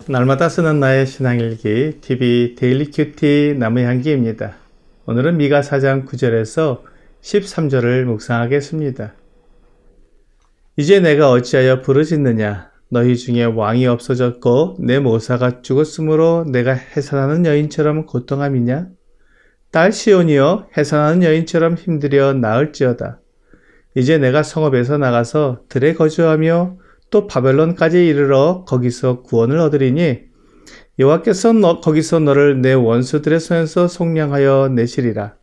날마다 쓰는 나의 신앙일기 TV 데일리 큐티 나무의 향기입니다. 오늘은 미가 4장 9절에서 13절을 묵상하겠습니다. 이제 내가 어찌하여 부르짖느냐? 너희 중에 왕이 없어졌고 내 모사가 죽었으므로 내가 해산하는 여인처럼 고통함이냐? 딸 시온이여, 해산하는 여인처럼 힘들여 나을지어다. 이제 내가 성읍에서 나가서 들에 거주하며 또 바벨론까지 이르러 거기서 구원을 얻으리니 여호와께서 거기서 너를 내 원수들의 손에서 속량하여 내시리라.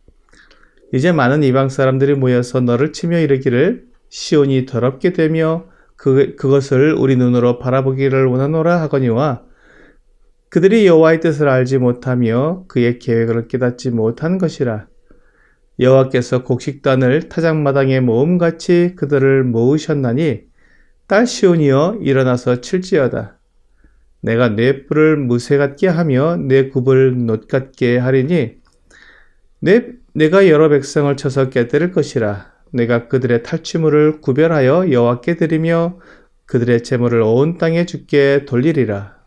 이제 많은 이방 사람들이 모여서 너를 치며 이르기를 시온이 더럽게 되며 그것을 우리 눈으로 바라보기를 원하노라 하거니와 그들이 여호와의 뜻을 알지 못하며 그의 계획을 깨닫지 못한 것이라. 여호와께서 곡식단을 타작마당에 모음같이 그들을 모으셨나니 딸 시온이여, 일어나서 칠지어다. 내가 내 뿔을 무쇠 같게 하며 내 굽을 놋 같게 하리니 내가 여러 백성을 쳐서 깨뜨릴 것이라. 내가 그들의 탈취물을 구별하여 여호와께 드리며 그들의 재물을 온 땅에 주께 돌리리라.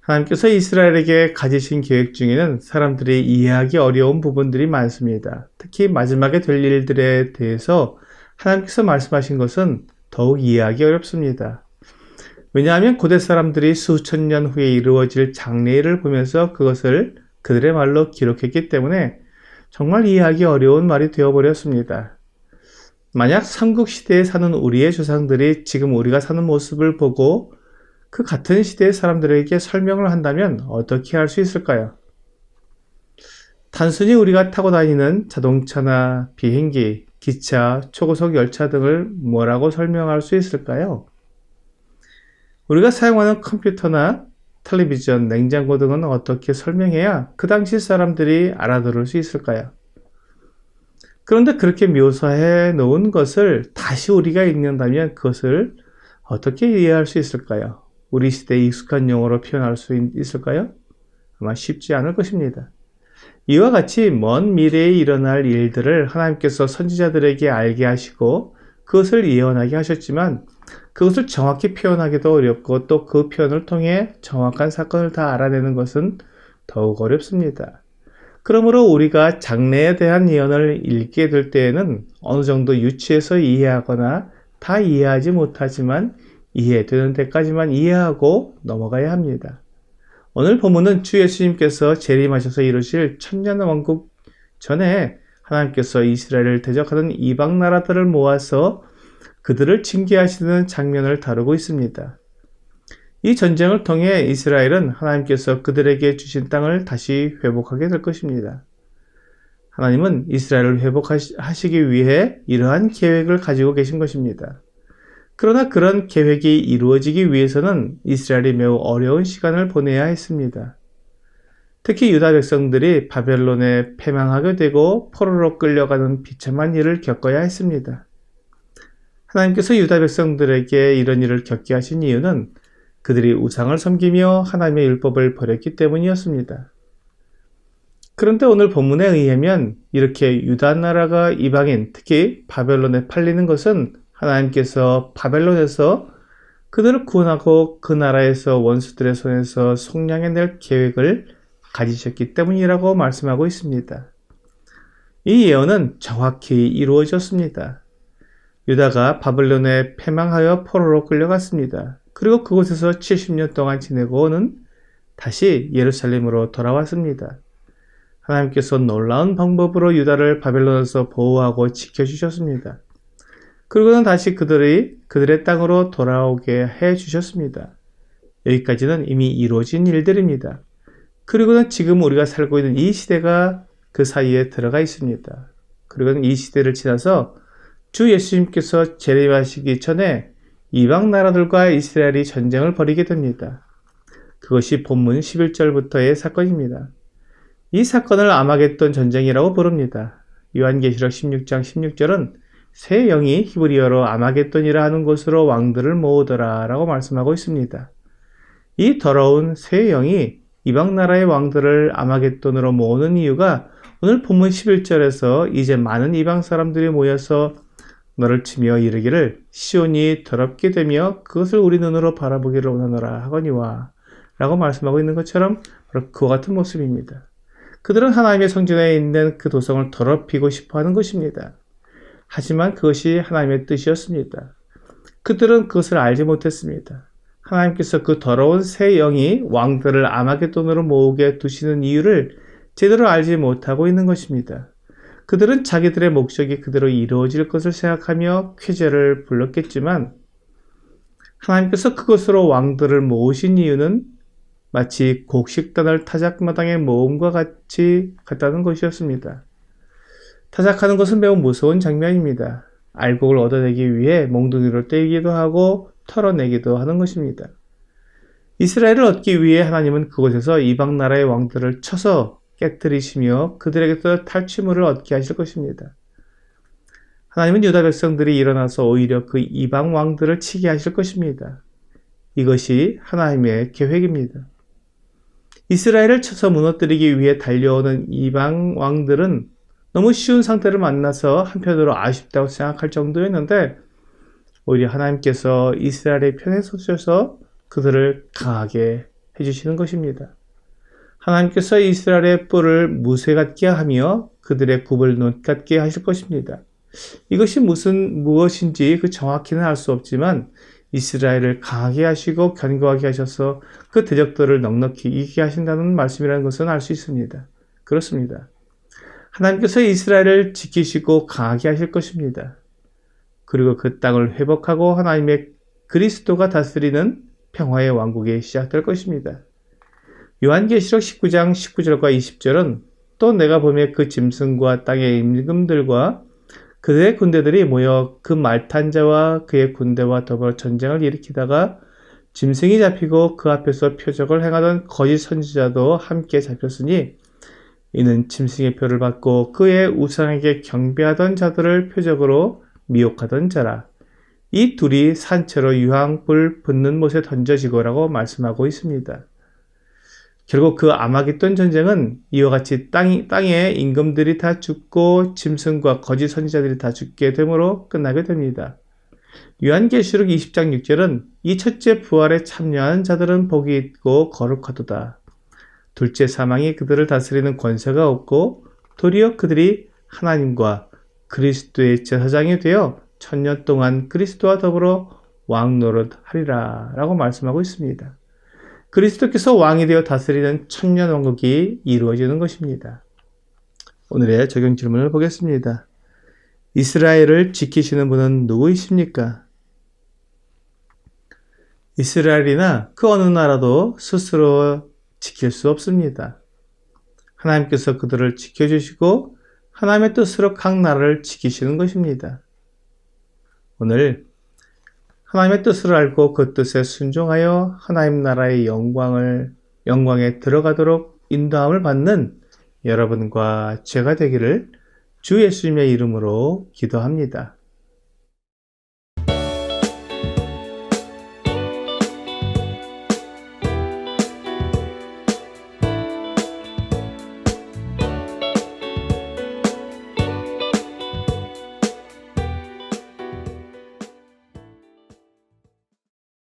하나님께서 이스라엘에게 가지신 계획 중에는 사람들이 이해하기 어려운 부분들이 많습니다. 특히 마지막에 될 일들에 대해서 하나님께서 말씀하신 것은 더욱 이해하기 어렵습니다. 왜냐하면 고대 사람들이 수천 년 후에 이루어질 장래일을 보면서 그것을 그들의 말로 기록했기 때문에 정말 이해하기 어려운 말이 되어버렸습니다. 만약 삼국시대에 사는 우리의 조상들이 지금 우리가 사는 모습을 보고 그 같은 시대의 사람들에게 설명을 한다면 어떻게 할 수 있을까요? 단순히 우리가 타고 다니는 자동차나 비행기, 기차, 초고속 열차 등을 뭐라고 설명할 수 있을까요? 우리가 사용하는 컴퓨터나 텔레비전, 냉장고 등은 어떻게 설명해야 그 당시 사람들이 알아들을 수 있을까요? 그런데 그렇게 묘사해 놓은 것을 다시 우리가 읽는다면 그것을 어떻게 이해할 수 있을까요? 우리 시대의 익숙한 용어로 표현할 수 있을까요? 아마 쉽지 않을 것입니다. 이와 같이 먼 미래에 일어날 일들을 하나님께서 선지자들에게 알게 하시고 그것을 예언하게 하셨지만 그것을 정확히 표현하기도 어렵고 또 그 표현을 통해 정확한 사건을 다 알아내는 것은 더욱 어렵습니다. 그러므로 우리가 장래에 대한 예언을 읽게 될 때에는 어느 정도 유추해서 이해하거나 다 이해하지 못하지만 이해되는 데까지만 이해하고 넘어가야 합니다. 오늘 본문은 주 예수님께서 재림하셔서 이루실 천년 왕국 전에 하나님께서 이스라엘을 대적하는 이방 나라들을 모아서 그들을 징계하시는 장면을 다루고 있습니다. 이 전쟁을 통해 이스라엘은 하나님께서 그들에게 주신 땅을 다시 회복하게 될 것입니다. 하나님은 이스라엘을 회복하시기 위해 이러한 계획을 가지고 계신 것입니다. 그러나 그런 계획이 이루어지기 위해서는 이스라엘이 매우 어려운 시간을 보내야 했습니다. 특히 유다 백성들이 바벨론에 패망하게 되고 포로로 끌려가는 비참한 일을 겪어야 했습니다. 하나님께서 유다 백성들에게 이런 일을 겪게 하신 이유는 그들이 우상을 섬기며 하나님의 율법을 버렸기 때문이었습니다. 그런데 오늘 본문에 의하면 이렇게 유다 나라가 이방인, 특히 바벨론에 팔리는 것은 하나님께서 바벨론에서 그들을 구원하고 그 나라에서 원수들의 손에서 속량해낼 계획을 가지셨기 때문이라고 말씀하고 있습니다. 이 예언은 정확히 이루어졌습니다. 유다가 바벨론에 패망하여 포로로 끌려갔습니다. 그리고 그곳에서 70년 동안 지내고는 다시 예루살렘으로 돌아왔습니다. 하나님께서 놀라운 방법으로 유다를 바벨론에서 보호하고 지켜주셨습니다. 그리고는 다시 그들의 땅으로 돌아오게 해 주셨습니다. 여기까지는 이미 이루어진 일들입니다. 그리고는 지금 우리가 살고 있는 이 시대가 그 사이에 들어가 있습니다. 그리고는 이 시대를 지나서 주 예수님께서 재림하시기 전에 이방 나라들과 이스라엘이 전쟁을 벌이게 됩니다. 그것이 본문 11절부터의 사건입니다. 이 사건을 아마겟돈 전쟁이라고 부릅니다. 요한계시록 16장 16절은 새 영이 히브리어로 아마겟돈이라 하는 곳으로 왕들을 모으더라 라고 말씀하고 있습니다. 이 더러운 새 영이 이방 나라의 왕들을 아마겟돈으로 모으는 이유가 오늘 본문 11절에서 이제 많은 이방 사람들이 모여서 너를 치며 이르기를 시온이 더럽게 되며 그것을 우리 눈으로 바라보기를 원하노라 하거니와 라고 말씀하고 있는 것처럼 바로 그와 같은 모습입니다. 그들은 하나님의 성전에 있는 그 도성을 더럽히고 싶어 하는 것입니다. 하지만 그것이 하나님의 뜻이었습니다. 그들은 그것을 알지 못했습니다. 하나님께서 그 더러운 새 영이 왕들을 아마겟돈으로 모으게 두시는 이유를 제대로 알지 못하고 있는 것입니다. 그들은 자기들의 목적이 그대로 이루어질 것을 생각하며 쾌제를 불렀겠지만 하나님께서 그것으로 왕들을 모으신 이유는 마치 곡식단을 타작마당에 모음과 같다는 것이었습니다. 타작하는 것은 매우 무서운 장면입니다. 알곡을 얻어내기 위해 몽둥이를 떼기도 하고 털어내기도 하는 것입니다. 이스라엘을 얻기 위해 하나님은 그곳에서 이방 나라의 왕들을 쳐서 깨뜨리시며 그들에게서 탈취물을 얻게 하실 것입니다. 하나님은 유다 백성들이 일어나서 오히려 그 이방 왕들을 치게 하실 것입니다. 이것이 하나님의 계획입니다. 이스라엘을 쳐서 무너뜨리기 위해 달려오는 이방 왕들은 너무 쉬운 상태를 만나서 한편으로 아쉽다고 생각할 정도였는데 오히려 하나님께서 이스라엘의 편에 서셔서 그들을 강하게 해주시는 것입니다. 하나님께서 이스라엘의 뿔을 무쇠 같게 하며 그들의 굽을 놋 같게 하실 것입니다. 이것이 무엇인지 정확히는 알 수 없지만 이스라엘을 강하게 하시고 견고하게 하셔서 그 대적들을 넉넉히 이기게 하신다는 말씀이라는 것은 알 수 있습니다. 그렇습니다. 하나님께서 이스라엘을 지키시고 강하게 하실 것입니다. 그리고 그 땅을 회복하고 하나님의 그리스도가 다스리는 평화의 왕국이 시작될 것입니다. 요한계시록 19장 19절과 20절은 또 내가 보며 그 짐승과 땅의 임금들과 그들의 군대들이 모여 그 말 탄 자와 그의 군대와 더불어 전쟁을 일으키다가 짐승이 잡히고 그 앞에서 표적을 행하던 거짓 선지자도 함께 잡혔으니 이는 짐승의 표를 받고 그의 우상에게 경배하던 자들을 표적으로 미혹하던 자라. 이 둘이 산채로 유황불 붙는 못에 던져지고라고 말씀하고 있습니다. 결국 그 아마겟돈 전쟁은 이와 같이 땅의 임금들이 다 죽고 짐승과 거짓 선지자들이 다 죽게 되므로 끝나게 됩니다. 요한계시록 20장 6절은 이 첫째 부활에 참여하는 자들은 복이 있고 거룩하도다. 둘째 사망이 그들을 다스리는 권세가 없고 도리어 그들이 하나님과 그리스도의 제사장이 되어 1000년 동안 그리스도와 더불어 왕노릇하리라 라고 말씀하고 있습니다. 그리스도께서 왕이 되어 다스리는 1000년 왕국이 이루어지는 것입니다. 오늘의 적용 질문을 보겠습니다. 이스라엘을 지키시는 분은 누구이십니까? 이스라엘이나 그 어느 나라도 스스로 지킬 수 없습니다. 하나님께서 그들을 지켜주시고 하나님의 뜻으로 각 나라를 지키시는 것입니다. 오늘 하나님의 뜻을 알고 그 뜻에 순종하여 하나님 나라의 영광에 들어가도록 인도함을 받는 여러분과 제가 되기를 주 예수님의 이름으로 기도합니다.